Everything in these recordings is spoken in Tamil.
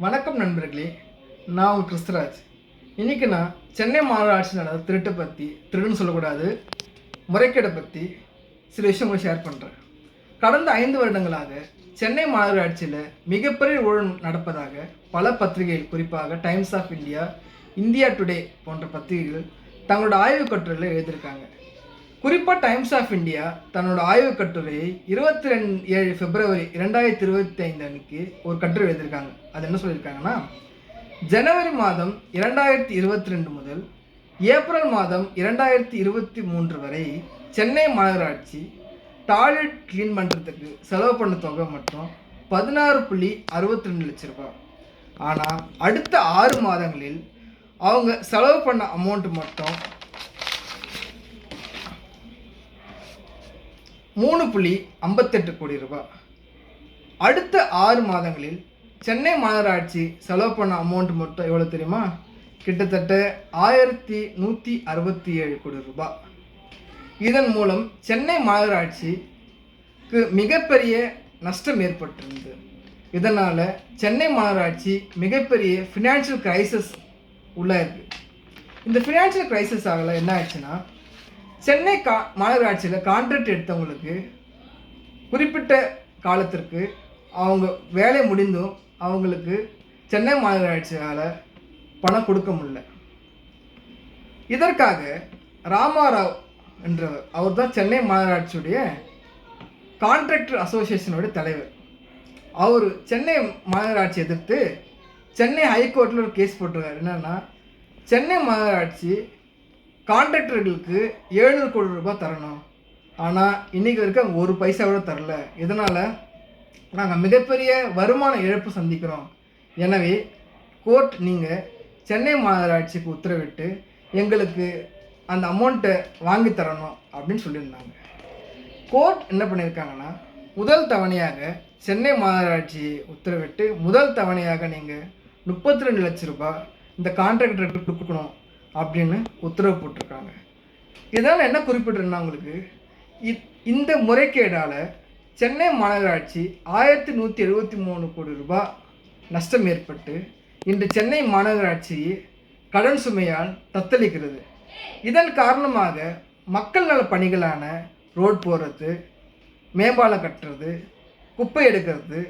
வணக்கம் நண்பர்களே, நான் உங்கள் கிறிஸ்தராஜ். இன்றைக்கி நான் சென்னை மாநகராட்சி நடந்த திருட்டை பற்றி, திருடுன்னு சொல்லக்கூடாது, முறைகேடை பற்றி சில விஷயங்களை ஷேர் பண்ணுறேன். கடந்த 5 வருடங்களாக சென்னை மாநகராட்சியில் மிகப்பெரிய ஊழல் நடப்பதாக பல பத்திரிகைகள், குறிப்பாக Times of India, India today போன்ற பத்திரிகைகள் தங்களோட ஆய்வுக் கட்டுரையில் எழுதியிருக்காங்க. குறிப்பாக டைம்ஸ் ஆஃப் இந்தியா தன்னோட ஆய்வுக் கட்டுரையை 27 பிப்ரவரி 2025 அன்னைக்கு ஒரு கட்டுரை எழுதியிருக்காங்க. அது என்ன சொல்லியிருக்காங்கன்னா, ஜனவரி மாதம் 2022 முதல் ஏப்ரல் மாதம் 2023 வரை சென்னை மாநகராட்சி டாய்லெட் க்ளீன் பண்ணுறதுக்கு செலவு பண்ண தொகை மட்டும் 16.62 லட்ச ரூபாய். ஆனால் அடுத்த 6 மாதங்களில் அவங்க செலவு பண்ண அமௌண்ட் மட்டும் 3.58 கோடி ரூபாய். அடுத்த 6 மாதங்களில் சென்னை மாநகராட்சி செலவு பண்ண அமௌண்ட் மட்டும் எவ்வளோ தெரியுமா? கிட்டத்தட்ட 1167 கோடி ரூபாய். இதன் மூலம் சென்னை மாநகராட்சிக்கு மிகப்பெரிய நஷ்டம் ஏற்பட்டிருந்தது. இதனால் சென்னை மாநகராட்சி மிகப்பெரிய ஃபினான்ஷியல் கிரைசிஸ் உள்ளாயிருக்கு. இந்த ஃபினான்ஷியல் கிரைசிஸ் ஆகல என்ன ஆச்சுன்னா, சென்னை மாநகராட்சியில் கான்ட்ராக்ட் எடுத்தவங்களுக்கு குறிப்பிட்ட காலத்திற்கு அவங்க வேலை முடிந்தும் அவங்களுக்கு சென்னை மாநகராட்சியால் பணம் கொடுக்க முடியல. இதற்காக ராமாராவ் என்றவர், அவர் தான் சென்னை மாநகராட்சியுடைய கான்ட்ராக்டர் அசோசியேஷனுடைய தலைவர். அவர் சென்னை மாநகராட்சி எதிர்த்து சென்னை ஹைகோர்ட்டில் ஒரு கேஸ் போட்டிருக்காரு. என்னென்னா, சென்னை மாநகராட்சி கான்ட்ராக்டர்களுக்கு 700 கோடி ரூபாய் தரணும், ஆனால் இன்றைக்கி வரைக்கும் அவங்க ஒரு பைசா கூட தரல. இதனால் நாங்கள் மிகப்பெரிய வருமான இழப்பு சந்திக்கிறோம். எனவே கோர்ட் நீங்கள் சென்னை மாநகராட்சிக்கு உத்தரவிட்டு எங்களுக்கு அந்த அமௌண்ட்டை வாங்கி தரணும் அப்படின்னு சொல்லியிருந்தாங்க. கோர்ட் என்ன பண்ணியிருக்காங்கன்னா, முதல் தவணையாக சென்னை மாநகராட்சி உத்தரவிட்டு முதல் தவணையாக நீங்கள் 32 லட்ச ரூபாய் இந்த கான்ட்ராக்டருக்கு கொடுக்கணும் அப்படின்னு உத்தரவு போட்டிருக்காங்க. இதனால் என்ன குறிப்பிட்டிருந்தா, உங்களுக்கு இந்த முறைகேடால் சென்னை மாநகராட்சி 1173 கோடி ரூபாய் நஷ்டம் ஏற்பட்டு இன்று சென்னை மாநகராட்சி கடன் சுமையால் தத்தளிக்கிறது. இதன் காரணமாக மக்கள் நல பணிகளான ரோட் போடுறது, மேம்பாலம் கட்டுறது, குப்பை எடுக்கிறது,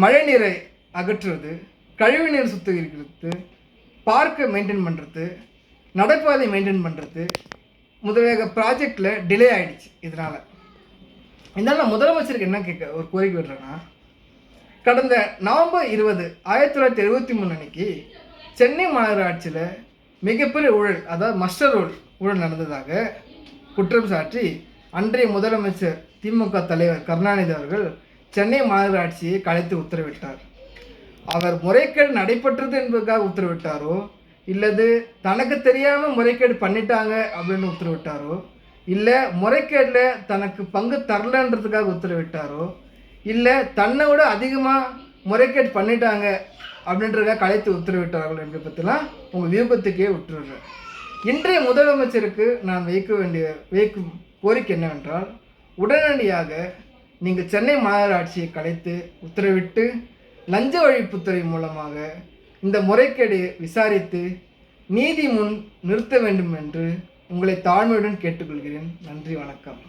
மழைநீரை அகற்றுறது, கழிவுநீர் சுத்திகரிக்கிறது, பார்க்கை மெயின்டைன் பண்ணுறது, நடைபாதை மெயின்டைன் பண்ணுறது முதலியாக ப்ராஜெக்டில் டிலே ஆகிடுச்சு. இதனால் நான் முதலமைச்சருக்கு என்ன ஒரு கோரிக்கை விடுறேன்னா, கடந்த நவம்பர் 20, 1973 அன்னைக்கு சென்னை மாநகராட்சியில் மிகப்பெரிய ஊழல், அதாவது மஸ்டர் ரோல் ஊழல் நடந்ததாக குற்றம் சாட்டி அன்றைய முதலமைச்சர் திமுக தலைவர் கருணாநிதி அவர்கள் சென்னை மாநகராட்சியை கலைத்து உத்தரவிட்டார். அவர் முறைகேடு நடைபெற்றது என்பதற்காக உத்தரவிட்டாரோ, இல்லது தனக்கு தெரியாமல் முறைகேடு பண்ணிட்டாங்க அப்படின்னு உத்தரவிட்டாரோ, இல்லை முறைகேடில் தனக்கு பங்கு தரலன்றதுக்காக உத்தரவிட்டாரோ, இல்லை தன்னை விட அதிகமாக முறைகேடு பண்ணிட்டாங்க அப்படின்றதுக்காக கலைத்து உத்தரவிட்டார்கள் என்பதை பற்றிலாம் உங்கள் வியூகத்துக்கே விட்டுருறேன். இன்றைய முதலமைச்சருக்கு நான் வைக்கும் கோரிக்கை என்னவென்றால், உடனடியாக நீங்கள் சென்னை மாநகராட்சியை கலைத்து உத்தரவிட்டு லஞ்ச ஒழிப்புத்துறை மூலமாக இந்த முறைகேடு விசாரித்து நீதி முன் நிறுத்த வேண்டும் என்று உங்களை தாழ்மையுடன் கேட்டுக்கொள்கிறேன். நன்றி, வணக்கம்.